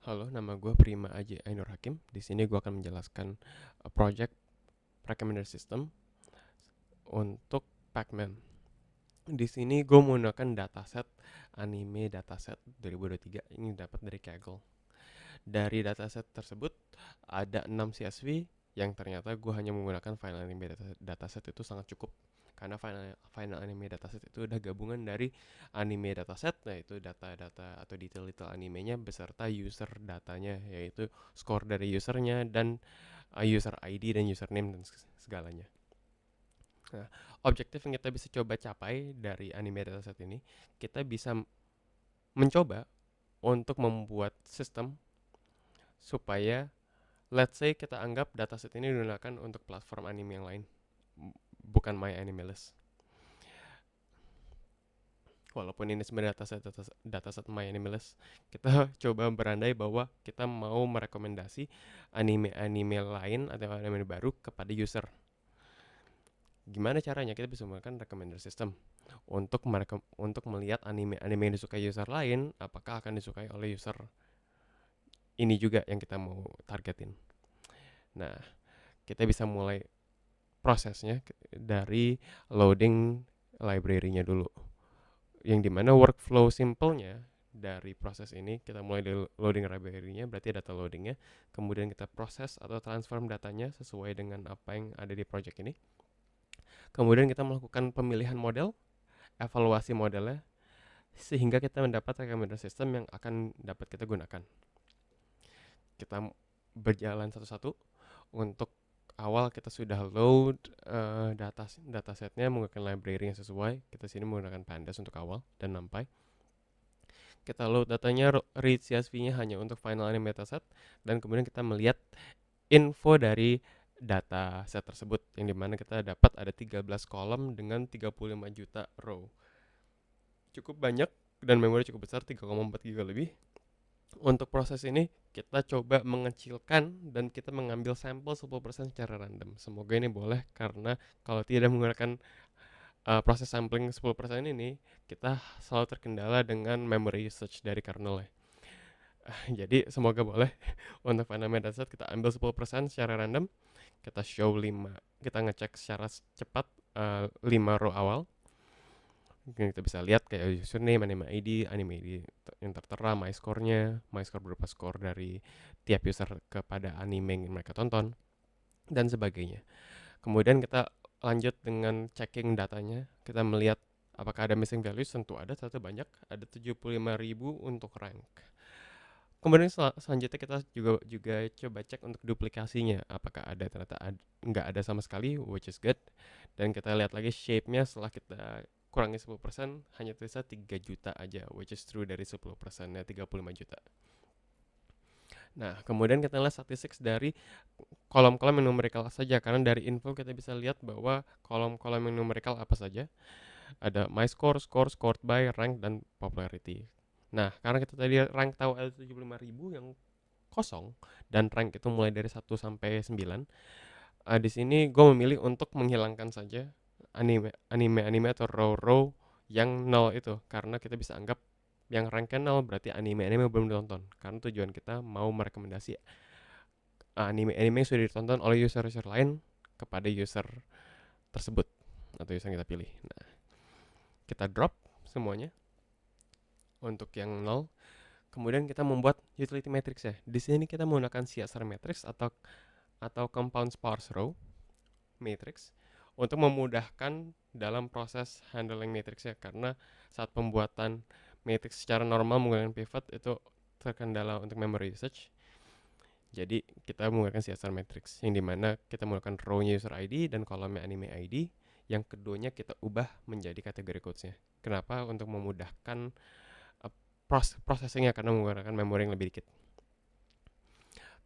Halo, nama gue Prima Aji Ainur Hakim. Di sini gue akan menjelaskan project recommender system untuk Pacman. Di sini gue menggunakan dataset anime dataset 2023 ini dapat dari Kaggle. Dari dataset tersebut ada 6 CSV yang ternyata gue hanya menggunakan file anime dataset itu sangat cukup karena final anime dataset itu udah gabungan dari anime dataset, yaitu data-data atau detail-detail animenya beserta user datanya, yaitu skor dari usernya dan user ID dan username dan segalanya. Nah, objektif yang kita bisa coba capai dari anime dataset ini, kita bisa mencoba untuk membuat sistem supaya, let's say kita anggap dataset ini digunakan untuk platform anime yang lain, bukan My Animalist. Walaupun ini sebenarnya dataset My Animalist, kita coba berandai bahwa kita mau merekomendasi anime-anime lain atau anime baru kepada user. Gimana caranya? Kita bisa menggunakan recommender system untuk melihat anime-anime yang disukai user lain, apakah akan disukai oleh user ini juga yang kita mau targetin. Nah, kita bisa mulai prosesnya dari loading library-nya dulu. Yang dimana workflow simpelnya dari proses ini, kita mulai dari loading library-nya, berarti data loadingnya, kemudian kita proses atau transform datanya sesuai dengan apa yang ada di project ini. Kemudian kita melakukan pemilihan model, evaluasi modelnya, sehingga kita mendapat recommender system yang akan dapat kita gunakan. Kita berjalan satu-satu. Untuk awal kita sudah load datasetnya menggunakan library yang sesuai. Kita sini menggunakan pandas untuk awal dan numpy. Kita load datanya, read CSV-nya hanya untuk final anime dataset, dan kemudian kita melihat info dari data set tersebut, yang dimana kita dapat ada 13 kolom dengan 35 juta row. Cukup banyak dan memori cukup besar, 3,4 GB lebih. Untuk proses ini kita coba mengecilkan dan kita mengambil sampel 10% secara random. Semoga ini boleh, karena kalau tidak menggunakan proses sampling 10% ini, kita selalu terkendala dengan memory usage dari kernel ya. Jadi semoga boleh. Untuk final dataset kita ambil 10% secara random, kita show 5, kita ngecek secara cepat 5 row awal. Mungkin kita bisa lihat kayak username, anime ID yang tertera, my score-nya, my score berapa skor dari tiap user kepada anime yang mereka tonton, dan sebagainya. Kemudian kita lanjut dengan checking datanya, kita melihat apakah ada missing values. Tentu ada, ternyata banyak, ada 75.000 untuk rank. Kemudian selanjutnya kita juga coba cek untuk duplikasinya, apakah ada, ternyata nggak ada sama sekali, which is good. Dan kita lihat lagi shape-nya, setelah kita kurangi 10%, hanya tersisa 3 juta aja, which is true dari 10%-nya 35 juta. Nah, kemudian kita lihat statistik dari kolom-kolom yang numerical saja, karena dari info kita bisa lihat bahwa kolom-kolom yang numerical apa saja. Ada my score, score, scored by, rank, dan popularity. Nah, karena kita tadi rank tahu ada 75.000 yang kosong, dan rank itu mulai dari 1 sampai 9, di sini gue memilih untuk menghilangkan saja anime atau row-row yang 0 itu, karena kita bisa anggap yang ranknya 0 berarti anime-anime belum ditonton, karena tujuan kita mau merekomendasi anime-anime yang sudah ditonton oleh user-user lain kepada user tersebut atau user yang kita pilih. Nah, kita drop semuanya untuk yang 0. Kemudian kita membuat utility matrix ya. Di sini kita menggunakan CSR matrix atau compound sparse row matrix untuk memudahkan dalam proses handling matrix ya, karena saat pembuatan matrix secara normal menggunakan pivot itu terkendala untuk memory usage. Jadi kita menggunakan CSR matrix, yang dimana kita menggunakan row-nya user ID dan kolomnya anime ID. Yang keduanya kita ubah menjadi kategori codes-nya. Kenapa? Untuk memudahkan processing-nya, karena menggunakan memori yang lebih dikit.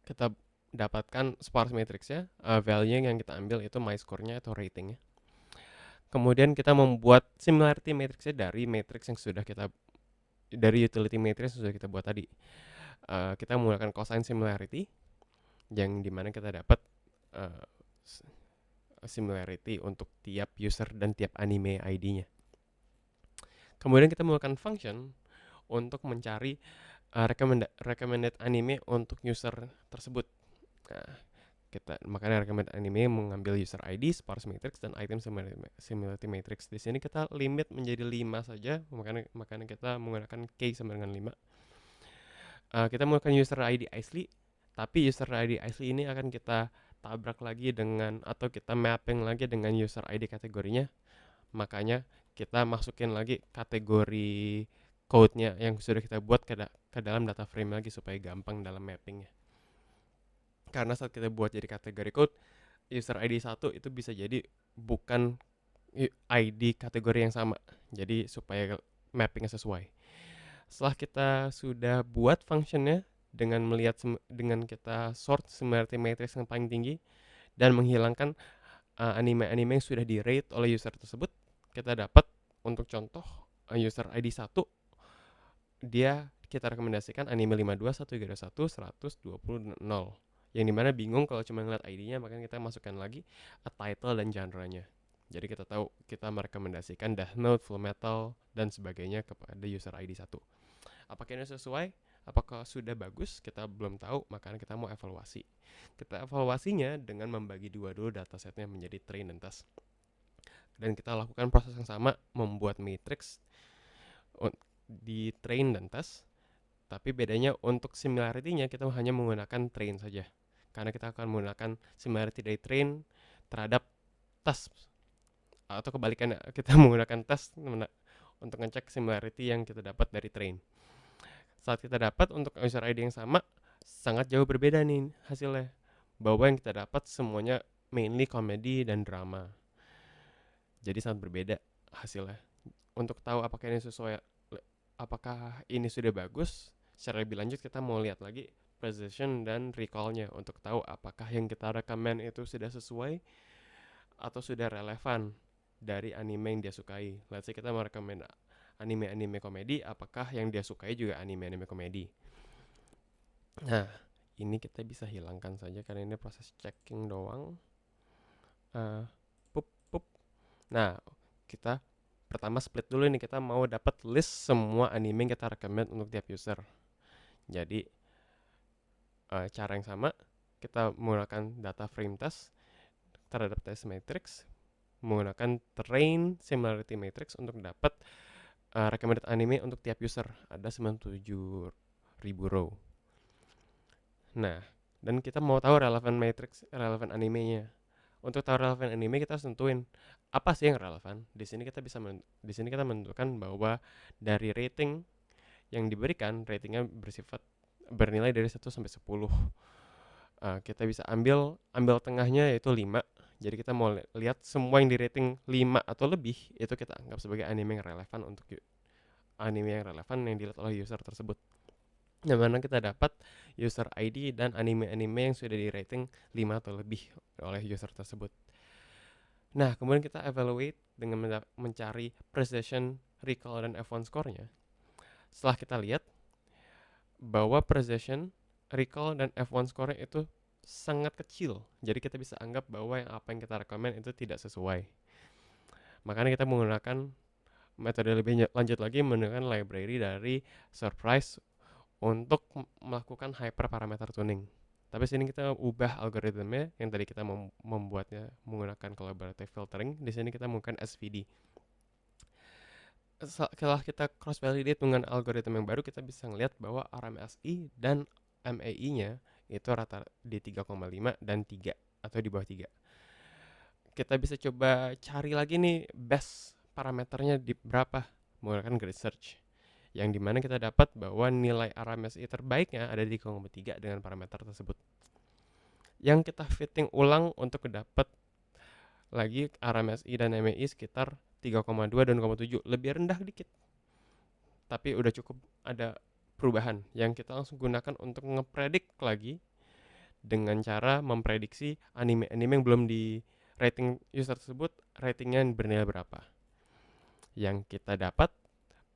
Kita dapatkan sparse matrix-nya, value yang kita ambil itu my score-nya atau rating-nya. Kemudian kita membuat similarity matrix-nya dari matrix yang sudah kita, dari utility matrix yang sudah kita buat tadi. Kita menggunakan cosine similarity, yang dimana kita dapat uh, similarity untuk tiap user dan tiap anime ID-nya. Kemudian kita menggunakan function untuk mencari recommended anime untuk user tersebut. Nah, kita makanya recommended anime mengambil user ID, sparse matrix, dan item similarity matrix. Di sini kita limit menjadi 5 saja, makanya kita menggunakan K sama dengan 5. Kita menggunakan user ID asli, tapi user ID asli ini akan kita tabrak lagi dengan, atau kita mapping lagi dengan user ID kategorinya. Makanya kita masukin lagi kategori code-nya yang sudah kita buat ke dalam data frame lagi supaya gampang dalam mappingnya. Karena saat kita buat jadi kategori code, user ID 1 itu bisa jadi bukan ID kategori yang sama. Jadi supaya mappingnya sesuai. Setelah kita sudah buat functionnya dengan dengan kita sort similarity matrix yang paling tinggi dan menghilangkan anime-anime yang sudah di rate oleh user tersebut, kita dapat untuk contoh user ID 1 dia kita rekomendasikan anime 52, 131, 100, 20, 0. Yang dimana bingung kalau cuma ngeliat ID-nya, makanya kita masukkan lagi title dan genre-nya. Jadi kita tahu kita merekomendasikan Death Note, Full Metal, dan sebagainya kepada user ID 1. Apakah ini sesuai? Apakah sudah bagus? Kita belum tahu, makanya kita mau evaluasi. Kita evaluasinya dengan membagi dua dulu datasetnya menjadi train dan test. Dan kita lakukan proses yang sama, membuat matrix di train dan test. Tapi bedanya untuk similarity-nya kita hanya menggunakan train saja. Karena kita akan menggunakan similarity dari train terhadap test. Atau kebalikannya, kita menggunakan test untuk ngecek similarity yang kita dapat dari train. Saat kita dapat untuk user ID yang sama, sangat jauh berbeda nih hasilnya. Bahwa yang kita dapat semuanya mainly komedi dan drama. Jadi sangat berbeda hasilnya. Untuk tahu apakah ini sesuai, apakah ini sudah bagus, secara lebih lanjut kita mau lihat lagi precision dan recall-nya untuk tahu apakah yang kita recommend itu sudah sesuai atau sudah relevan dari anime yang dia sukai. Let's say kita mau rekomend anime-anime komedi, apakah yang dia sukai juga anime-anime komedi. Nah, ini kita bisa hilangkan saja karena ini proses checking doang. Nah, kita pertama split dulu nih, kita mau dapat list semua anime yang kita recommend untuk tiap user. Jadi cara yang sama, kita menggunakan data frame test terhadap test matrix, menggunakan train similarity matrix untuk dapat recommended anime untuk tiap user. Ada 97.000 row. Nah, dan kita mau tahu relevan animenya. Untuk tahu relevan anime kita harus tentuin apa sih yang relevan. Di sini kita menentukan bahwa dari rating yang diberikan, ratingnya bernilai dari 1 sampai 10. Kita bisa ambil tengahnya yaitu 5. Jadi kita mau lihat semua yang di rating 5 atau lebih, itu kita anggap sebagai anime yang relevan yang dilihat oleh user tersebut. Yang mana kita dapat user ID dan anime-anime yang sudah di rating 5 atau lebih oleh user tersebut. Nah, kemudian kita evaluate dengan mencari precision, recall, dan F1 score-nya. Setelah kita lihat bahwa precision, recall, dan F1 score-nya itu sangat kecil, jadi kita bisa anggap bahwa apa yang kita rekomend itu tidak sesuai. Makanya kita menggunakan metode lebih lanjut lagi, menggunakan library dari Surprise untuk melakukan hyperparameter tuning. Tapi sini kita ubah algoritmnya yang tadi kita membuatnya menggunakan collaborative filtering. Di sini kita menggunakan SVD. Setelah kita cross validate dengan algoritma yang baru, kita bisa ngelihat bahwa RMSI dan MAI-nya itu rata di 3,5 dan 3 atau di bawah 3. Kita bisa coba cari lagi nih best parameternya di berapa menggunakan grid search, yang dimana kita dapat bahwa nilai RMSI terbaiknya ada di 3,3 dengan parameter tersebut. Yang kita fitting ulang untuk dapat lagi RMSI dan MAI sekitar 3,2 dan 2,7, lebih rendah dikit. Tapi udah cukup ada perubahan yang kita langsung gunakan untuk ngepredik lagi dengan cara memprediksi anime-anime yang belum di rating user tersebut ratingnya bernilai berapa. Yang kita dapat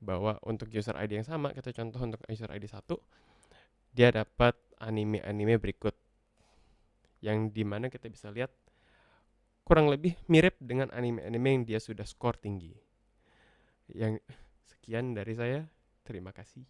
bahwa untuk user ID yang sama, kita contoh untuk user ID 1, dia dapat anime-anime berikut, yang dimana kita bisa lihat kurang lebih mirip dengan anime-anime yang dia sudah skor tinggi. Yang sekian dari saya, terima kasih.